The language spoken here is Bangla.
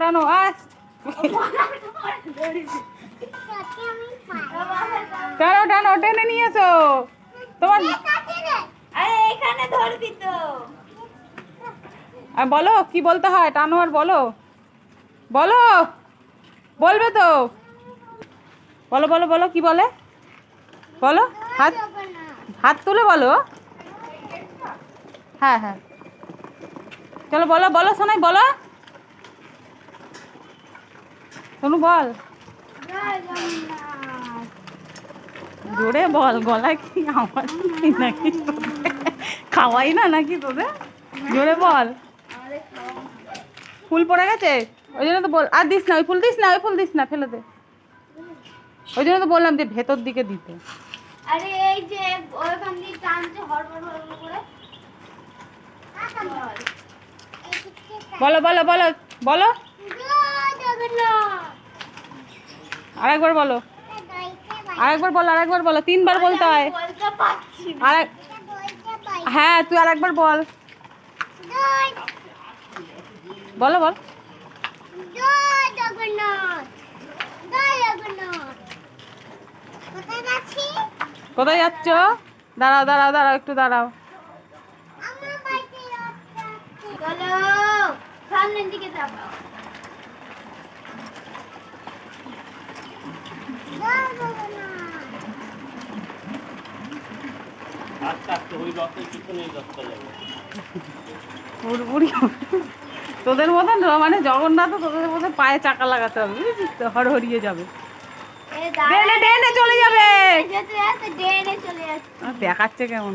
টানো আস টানো টানো টেনে নিয়ে এসো তোমার আর বলো কি বলতে হয় টানো আর বলো বলো বলবে তো বলো বলো বলো কি বলে বলো হাত হাত তুলে বলো হ্যাঁ হ্যাঁ চলো বলো বলো শোনাই বলো শোনু বল জোরে বল গলা কি আমার নাকি খাওয়াই না নাকি তোদের জোরে বল ফুল পড়ে গেছে ওই জন্য তো বল আর দিস না ওই ফুল দিস না ওই ফুল দিস না ফেলে দে ওই জন্য তো বললাম যে ভেতর দিকে দিতে আরে এই যে ওইখান দিয়ে টানছে হড়বড় হড়বড় করে বলো বলো বলো বলো আরেকবার বলো আরেকবার বলো আরেকবার বলো তিনবার বলতে হয় আরেক হ্যাঁ তুই আরেকবার বল বলো বল কোথায় যাচ্ছ দাঁড়াও দাঁড়াও দাঁড়াও একটু দাঁড়াও চলো সামনের দিকে তাকাও তোদের মতন মানে জগন্নাথ তোদের মতন পায়ে চাকা লাগাতে হবে বুঝেছিস তো হড়হড়িয়ে যাবে ডেনে ডেনে চলে যাবে দেখাচ্ছে কেমন